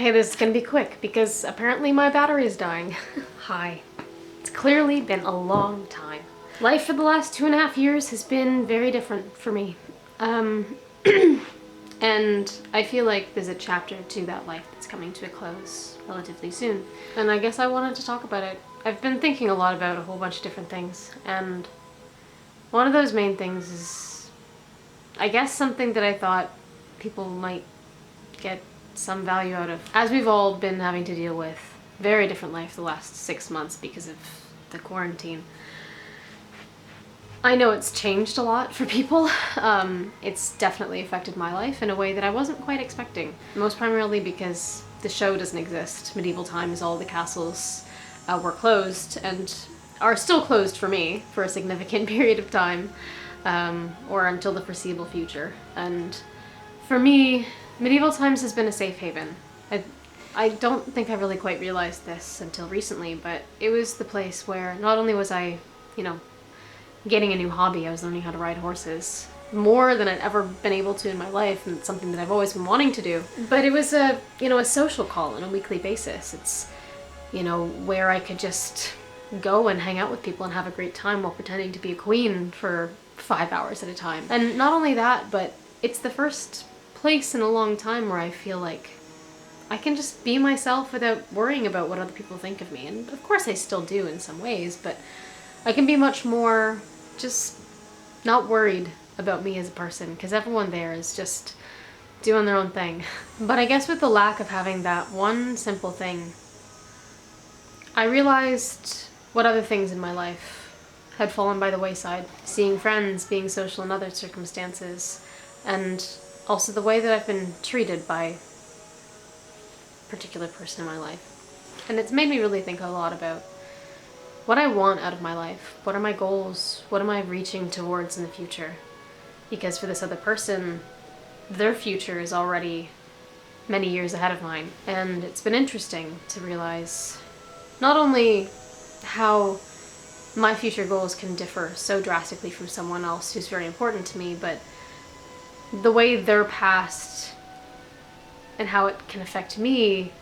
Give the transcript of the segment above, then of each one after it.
Okay, this is gonna be quick because apparently my battery is dying. Hi. It's clearly been a long time. Life for the last 2.5 years has been very different for me. And I feel like there's a chapter to that life that's coming to a close relatively soon. And I guess I wanted to talk about it. I've been thinking a lot about a whole bunch of different things, and one of those main things is, I guess, something that I thought people might get some value out of. As we've all been having to deal with very different life the last 6 months because of the quarantine, I know it's changed a lot for people. It's definitely affected my life in a way that I wasn't quite expecting. Most primarily because the show doesn't exist. Medieval times, all the castles were closed and are still closed for me for a significant period of time, or until the foreseeable future. And for me, medieval times has been a safe haven. I don't think I really quite realized this until recently, but it was the place where not only was I, getting a new hobby, I was learning how to ride horses more than I'd ever been able to in my life, and it's something that I've always been wanting to do. But it was a social call on a weekly basis. It's, where I could just go and hang out with people and have a great time while pretending to be a queen for 5 hours at a time. And not only that, but it's the first place in a long time where I feel like I can just be myself without worrying about what other people think of me. And of course I still do in some ways, but I can be much more just not worried about me as a person, because everyone there is just doing their own thing. But I guess with the lack of having that one simple thing, I realized what other things in my life had fallen by the wayside. Seeing friends, being social in other circumstances, and also the way that I've been treated by a particular person in my life. And it's made me really think a lot about what I want out of my life. What are my goals? What am I reaching towards in the future? Because for this other person, their future is already many years ahead of mine. And it's been interesting to realize not only how my future goals can differ so drastically from someone else who's very important to me, but the way their past and how it can affect me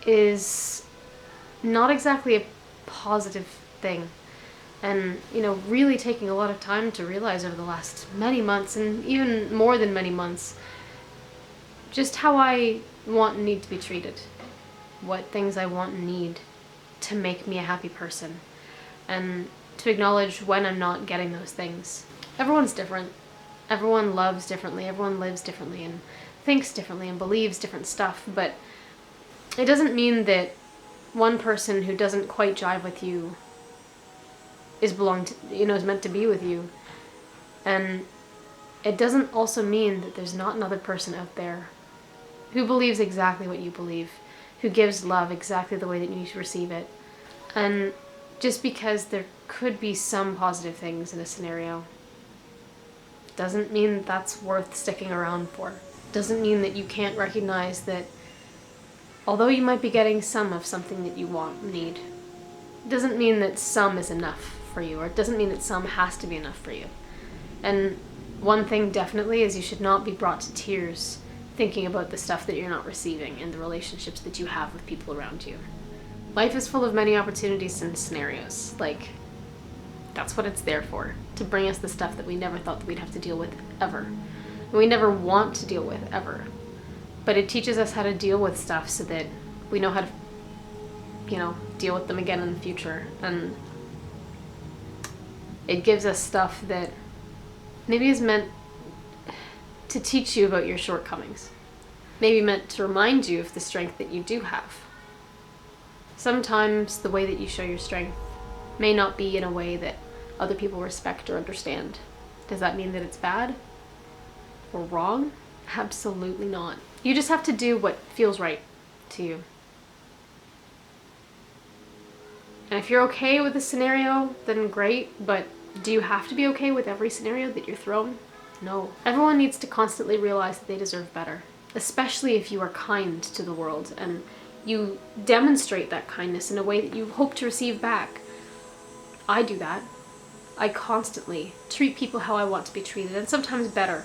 is not exactly a positive thing. And really taking a lot of time to realize over the last many months, and even more than many months, just how I want and need to be treated, what things I want and need to make me a happy person, and to acknowledge when I'm not getting those things. Everyone's different. Everyone loves differently, everyone lives differently, and thinks differently, and believes different stuff, but it doesn't mean that one person who doesn't quite jive with you is meant to be with you. And it doesn't also mean that there's not another person out there who believes exactly what you believe, who gives love exactly the way that you receive it. And just because there could be some positive things in a scenario doesn't mean that that's worth sticking around for. Doesn't mean that you can't recognize that although you might be getting some of something that you want and need, it doesn't mean that some is enough for you, or it doesn't mean that some has to be enough for you. And one thing definitely is you should not be brought to tears thinking about the stuff that you're not receiving and the relationships that you have with people around you. Life is full of many opportunities and scenarios. That's what it's there for, to bring us the stuff that we never thought that we'd have to deal with ever. And we never want to deal with ever. But it teaches us how to deal with stuff so that we know how to, deal with them again in the future. And it gives us stuff that maybe is meant to teach you about your shortcomings. Maybe meant to remind you of the strength that you do have. Sometimes the way that you show your strength may not be in a way that other people respect or understand. Does that mean that it's bad or wrong? Absolutely not. You just have to do what feels right to you. And if you're okay with a scenario, then great, but do you have to be okay with every scenario that you're thrown? No. Everyone needs to constantly realize that they deserve better, especially if you are kind to the world and you demonstrate that kindness in a way that you hope to receive back. I do that. I constantly treat people how I want to be treated, and sometimes better.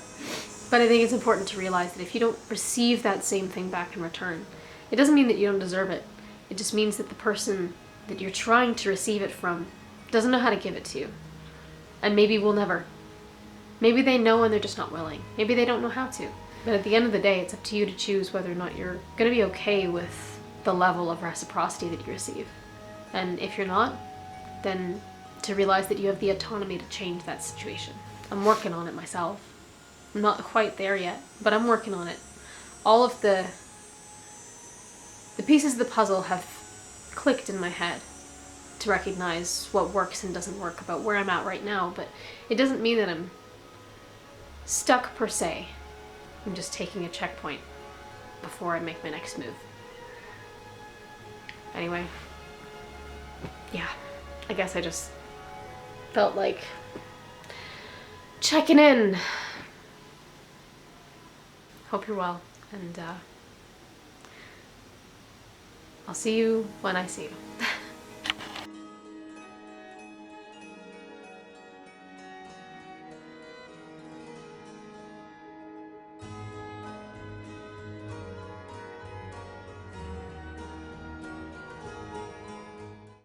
But I think it's important to realize that if you don't receive that same thing back in return, it doesn't mean that you don't deserve it. It just means that the person that you're trying to receive it from doesn't know how to give it to you. And maybe will never. Maybe they know and they're just not willing. Maybe they don't know how to. But at the end of the day, it's up to you to choose whether or not you're going to be okay with the level of reciprocity that you receive. And if you're not, then to realize that you have the autonomy to change that situation. I'm working on it myself. I'm not quite there yet, but I'm working on it. All of the pieces of the puzzle have clicked in my head to recognize what works and doesn't work about where I'm at right now, but it doesn't mean that I'm stuck per se. I'm just taking a checkpoint before I make my next move. Anyway, yeah, I guess I just felt like checking in. Hope you're well, and I'll see you when I see you.